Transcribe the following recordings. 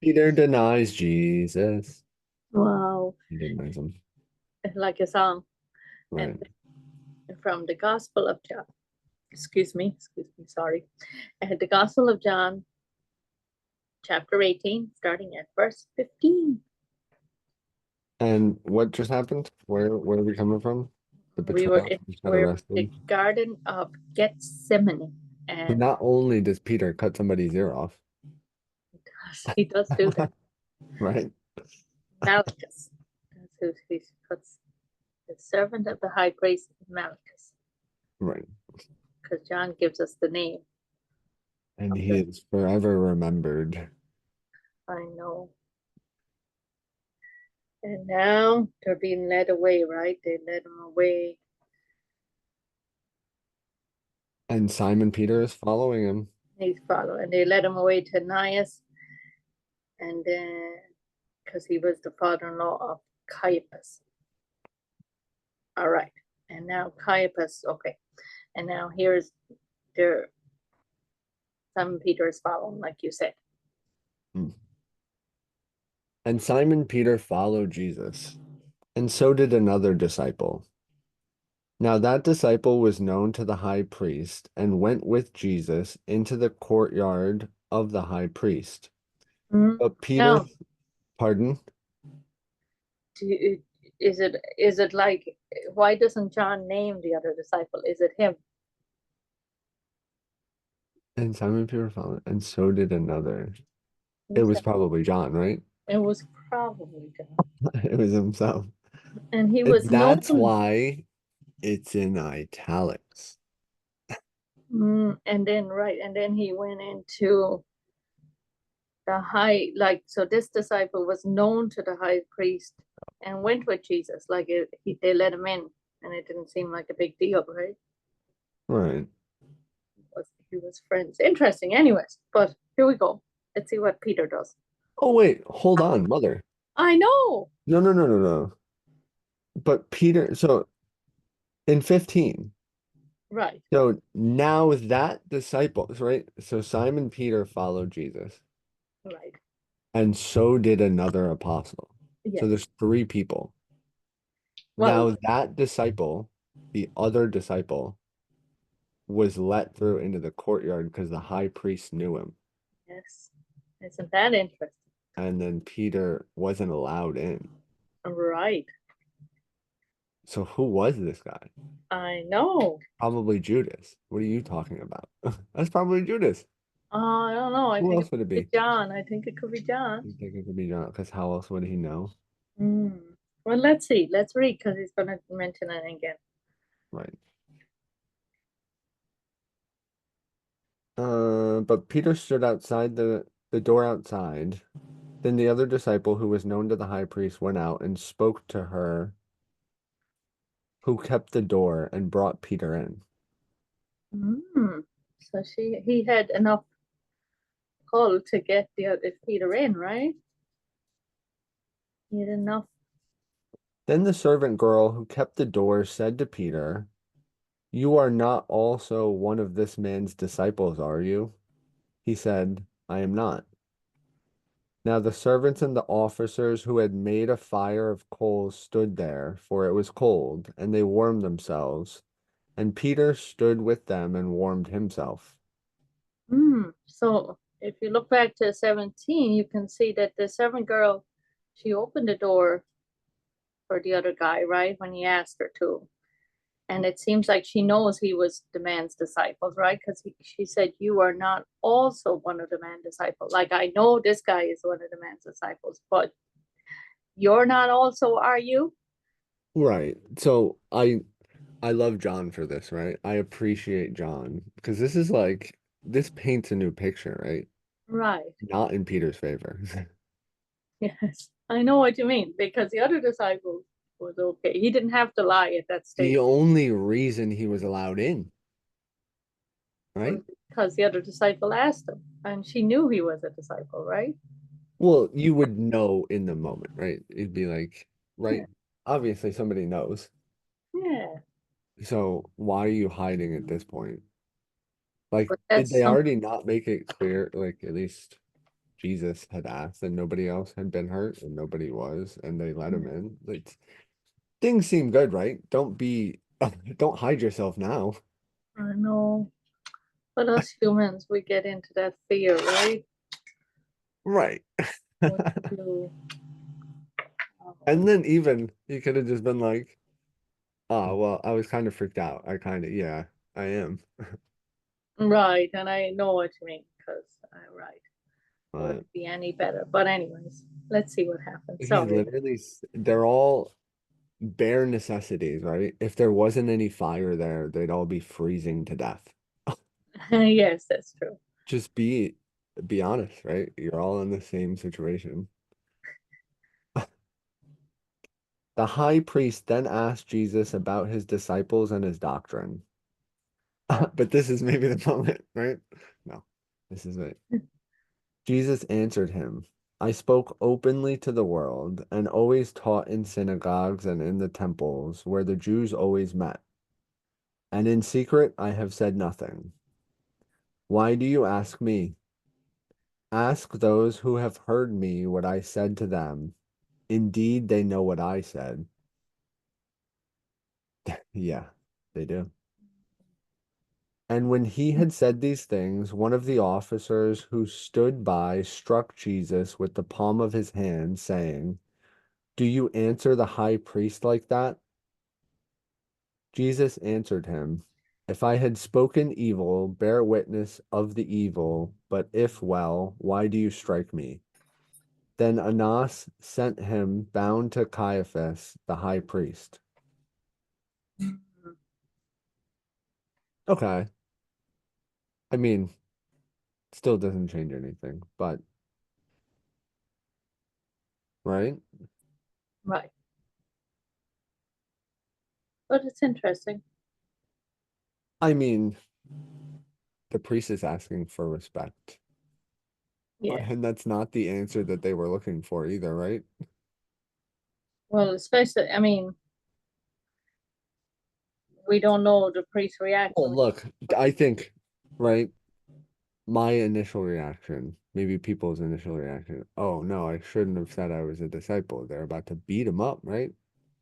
Peter denies Jesus. Wow, He denies him. like a song. And Right. from the Gospel of John, excuse me, sorry. And the Gospel of John, chapter 18, starting at verse 15. And what just happened? Where are we coming from? The We were betrayal. in, He got we were in the arrested. Garden of Gethsemane, So and not only does Peter cut somebody's ear off, he does do that. right? Malchus, that's who he puts, the servant of the high priest Malchus, Right. because John gives us the name And of he the. is forever remembered. I know. And now they're being led away, right? They led him away. And Simon Peter is following him. He's following. And they led him away to Ananias, and then because he was the father-in-law of Caiaphas. All right. And now Caiaphas, okay. And now here's their Simon Peter is following, like you said. Hmm. And Simon Peter followed Jesus, and so did another disciple. Now that disciple was known to the high priest and went with Jesus into the courtyard of the high priest. Mm. But Peter, Now, pardon, is it like, why doesn't John name the other disciple? Is it him? and Simon Peter followed, and so did another. It Who's was that? probably John, right? It was probably John. It was himself. And he And was that's known. why it's in italics. And then, right, and then he went into the high, like, so this disciple was known to the high priest and went with Jesus. Like, they let him in, and it didn't seem like a big deal, right? Right. He was friends. Interesting, anyways. But here we go. Let's see what Peter does. Oh, wait, hold on, mother. I know. No, no, no, no, no. But Peter, so in 15, Right, so now that disciples, right? So Simon Peter followed Jesus, right. and so did another apostle. So Yes. there's three people. Well, Now that disciple, the other disciple, was let through into the courtyard because the high priest knew him. yes. Isn't that interesting? And then Peter wasn't allowed in. Right. So who was this guy? I know. Probably Judas. What are you talking about? That's probably Judas. I don't know. I Who think it else would it could be? be John. I think it could be John. You think it could be John? Because how else would he know? Mm. Well, let's see. Let's read because he's going to mention it again. Right. But Peter stood outside the door outside. Then the other disciple, who was known to the high priest, went out and spoke to her who kept the door and brought Peter in. Mm. So he had enough pull to get the other Peter in, right? He had enough. Then the servant girl who kept the door said to Peter, "You are not also one of this man's disciples, are you?" He said, "I am not." Now the servants and the officers who had made a fire of coals stood there, for it was cold, and they warmed themselves. And Peter stood with them and warmed himself. So if you look back to 17, you can see that the servant girl, she opened the door for the other guy, right? When he asked her to. And it seems like she knows he was the man's disciples, right? Because she said, "You are not also one of the man's disciples." Like, I know this guy is one of the man's disciples, but you're not also, are you? Right. So I love John for this, right? I appreciate John because this is like this paints a new picture, right? Right. Not in Peter's favor. Yes. I know what you mean because the other disciple was okay. He didn't have to lie at that The stage. only reason he was allowed in, right? Was because the other disciple asked him, and she knew he was a disciple, right? Well, you would know in the moment, right? It'd be like, Yeah. right? Obviously somebody knows. Yeah. So why are you hiding at this point? Like, But did that's they some. already not make it clear, like at least? Jesus had asked, and nobody else had been hurt, and nobody was, and they let him in. Like, things seem good, right? Don't hide yourself now. I know. But us humans, we get into that fear, right? Right. What to do. And then even he could have just been like, oh, well, I was kind of freaked out. Yeah, I am. Right, and I know what you mean because I right. Would But it be any better? But anyways, let's see what happens. he's Sorry. literally, they're all bare necessities, right? If there wasn't any fire there, they'd all be freezing to death. Yes, that's true. Just be honest, right? You're all in the same situation. The high priest then asked Jesus about his disciples and his doctrine. But this is maybe the moment, right? No, this is it. Jesus answered him, I spoke openly to the world and always taught in synagogues and in the temples where the Jews always met. And in secret I have said nothing. Why do you ask me? Ask those who have heard me what I said to them. Indeed, they know what I said. Yeah, they do. And when he had said these things, one of the officers who stood by struck Jesus with the palm of his hand, saying, do you answer the high priest like that? Jesus answered him, if I had spoken evil, bear witness of the evil, but if well, why do you strike me? Then Annas sent him bound to Caiaphas, the high priest. Okay. I mean, still doesn't change anything, but right? Right. But it's interesting. I mean, the priest is asking for respect. Yeah. And that's not the answer that they were looking for either, right? Well, especially, I mean, we don't know the priest's reaction. Well, look, I think, right? My initial reaction, maybe people's initial reaction, oh no, I shouldn't have said I was a disciple. They're about to beat him up, right?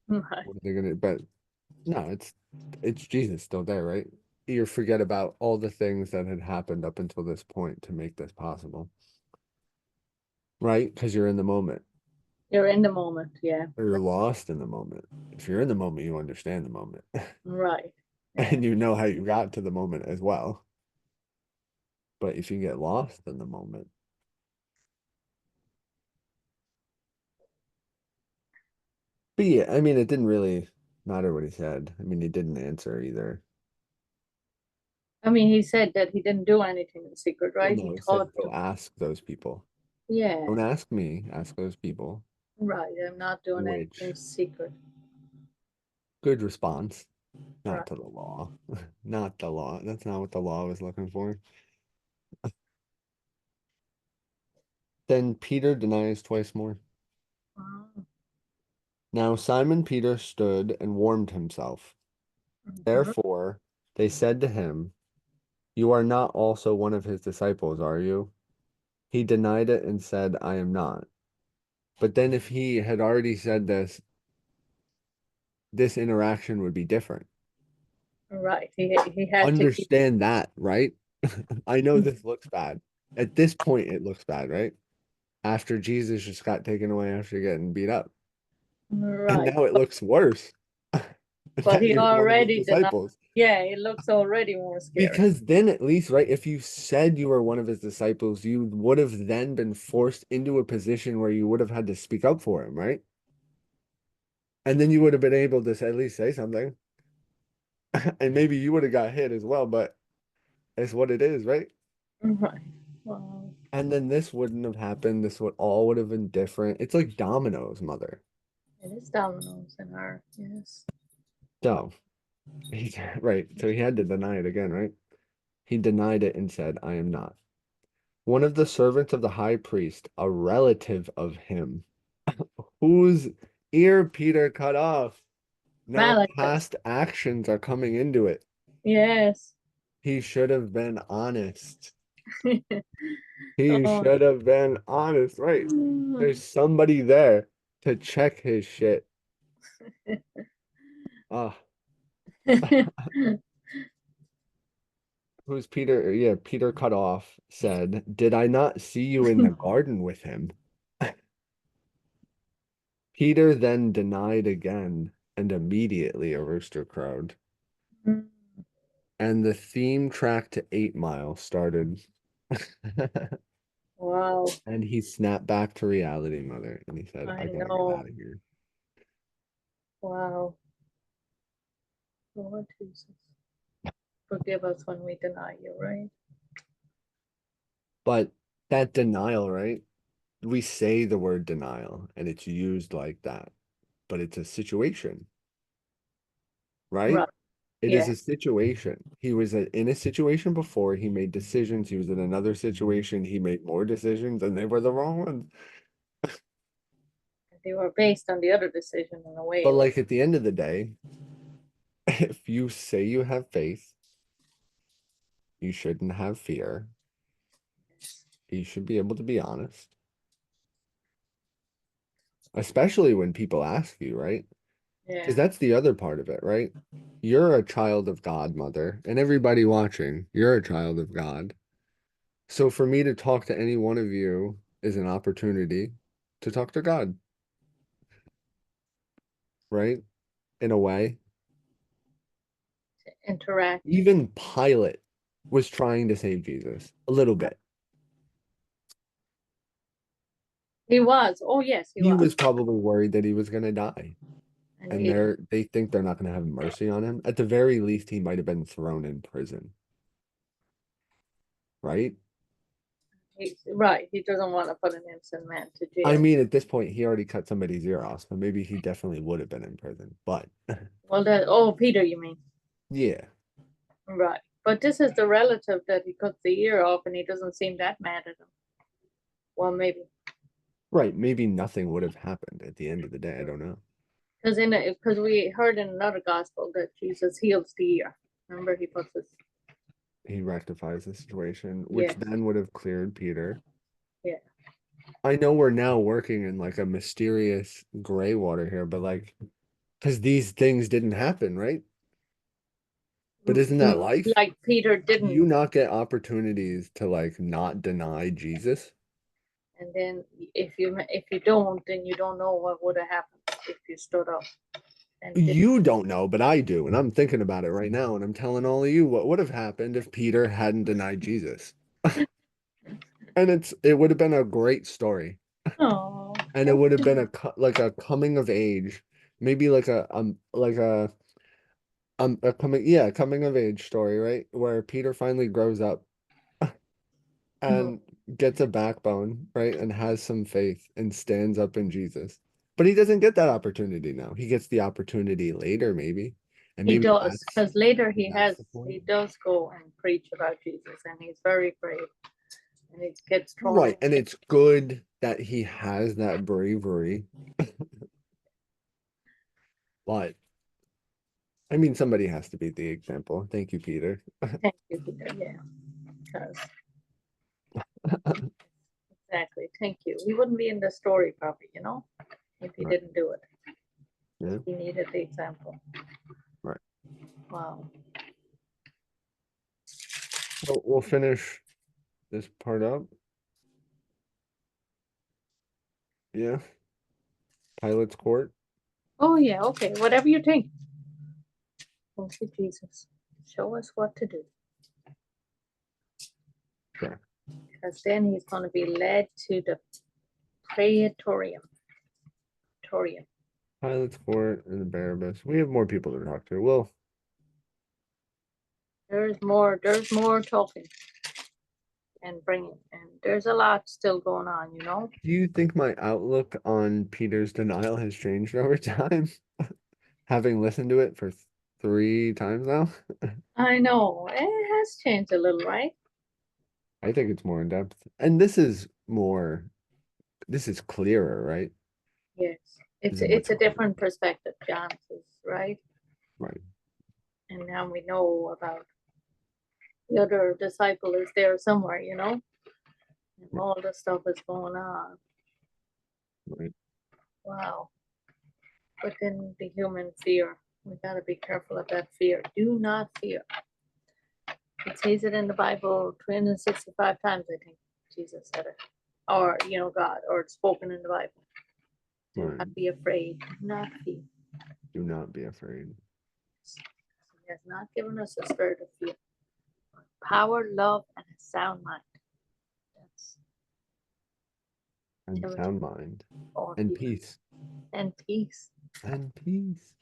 Right. What are they gonna, but no, it's Jesus still there, right? You forget about all the things that had happened up until this point to make this possible, right? Because you're in the moment, You're in the moment. Yeah. or you're lost in the moment. If you're in the moment, you understand the moment, Right. Yeah. and you know how you got to the moment as well. But if you get lost in the moment, but yeah, I mean, it didn't really matter what he said. I mean, he didn't answer either. I mean, he said that he didn't do anything in secret, Well, right? He no, he said taught go them. ask those people. Yeah. Don't ask me, ask those people. Right. I'm not doing anything Which, secret. good response. Not Right. to the law. Not the law. That's not what the law was looking for. Then Peter denies twice more. Wow. Now Simon Peter stood and warmed himself. Mhm. Therefore, they said to him, you are not also one of his disciples, are you? He denied it and said, I am not. But then if he had already said this, this interaction would be different. Right. He had to keep. Understand that, right? I know this looks bad. At this point, it looks bad, right? After Jesus just got taken away after getting beat up. And Right. now it looks worse But that he you're one of his already denied. disciples. Yeah, it looks already more scary. Because then at least, right, if you said you were one of his disciples, you would have then been forced into a position where you would have had to speak up for him, right? And then you would have been able to at least say something. And maybe you would have got hit as well, but it's what it is, right? Right. Well, And then this wouldn't have happened. This would have been different. It's like dominoes, mother. it is dominoes in our, yes. So he's right. So he had to deny it again, right? He denied it and said, I am not. One of the servants of the high priest, a relative of him, whose ear Peter cut off. Now Malachus. past actions are coming into it. Yes. He should have been honest. He Oh. should have been honest, right? There's somebody there to check his shit. Ah, who's Peter? Yeah, Peter cut off said, "Did I not see you in the garden with him?" Peter then denied again, and immediately a rooster crowed. And the theme track to 8 Mile started. Wow, And he snapped back to reality, mother. And he said, I I gotta get know. out of here. Wow. Lord Jesus. Forgive us when we deny you, right? But that denial, right? We say the word denial and it's used like that, but it's a situation, right? Right. It is Yeah. a situation. He was in a situation before, he made decisions. He was in another situation, he made more decisions, and they were the wrong ones. They were based on the other decision in a way. But It was, like at the end of the day, if you say you have faith, you shouldn't have fear. You should be able to be honest, especially when people ask you, right? Because yeah. that's the other part of it, right? You're a child of God, mother, and everybody watching, you're a child of God. So for me to talk to any one of you is an opportunity to talk to God, right? In a way. Interact. Even Pilate was trying to save Jesus a little bit. He was. Oh, yes, he He was. was probably worried that he was going to die, And and they think they're not going to have mercy on him. At the very least, he might have been thrown in prison, right? he's right. He doesn't want to put an innocent man to I jail. mean, at this point, he already cut somebody's ear off, so maybe he definitely would have been in prison. But Well, that, oh, Peter, you mean? yeah, Right. But this is the relative that he cuts the ear off and he doesn't seem that mad at him. Well, maybe. right. Maybe nothing would have happened at the end of the day. I don't know. Because we heard in another gospel that Jesus heals the ear. Remember, he puts his, He rectifies the situation, which yes, then would have cleared Peter. yeah. I know we're now working in like a mysterious gray water here, but like, because these things didn't happen, right? But isn't that life? Like Peter Do you didn't, not get opportunities to like not deny Jesus? and then if you don't, then you don't know what would have happened if you stood up and did. You don't know, but I do. And I'm thinking about it right now. And I'm telling all of you what would have happened if Peter hadn't denied Jesus. And it would have been a great story. Oh, And it would have been like a coming of age, maybe like a coming of age story, right? Where Peter finally grows up and gets a backbone, right? And has some faith and stands up in Jesus. But he doesn't get that opportunity now. He gets the opportunity later, maybe. And he maybe does, because later that's the point. he does go and preach about Jesus, and he's very brave, and he gets thrown Right. in. And it's good that he has that bravery. But I mean, somebody has to be the example. Thank you, Peter. Thank you, Peter. Yeah, because exactly. Thank you. He wouldn't be in the story probably, if he Right. didn't do it. Yeah. He needed the example. Right. Wow. So we'll finish this part up. Yeah. Pilot's court. Oh yeah. Okay. Whatever you think. Thank you, Jesus. Show us what to do, Sure. because then he's going to be led to the praetorium. Praetorium. Pilot's court and the Barabbas. We have more people to talk to. Well, There's more. There's more talking and bringing, and there's a lot still going on. do you think my outlook on Peter's denial has changed over time? Having listened to it for 3 times now? I know it has changed a little, right? I think it's more in depth. And this is clearer, right? Yes. This It's is much it's a clearer. different perspective, John says, right? Right. And now we know about the other disciple is there somewhere, And all the stuff is going on. Right. Wow. But then the human fear. We got to be careful of that fear. Do not fear. It says it in the Bible 365 times, I think Jesus said it. Or, God, or it's spoken in the Bible. Do Right. not be afraid. Do not fear. Do not be afraid. He has not given us a spirit of fear. Power, love, and a sound mind. That's And Timothy sound mind. 4. And peace. And peace. And peace.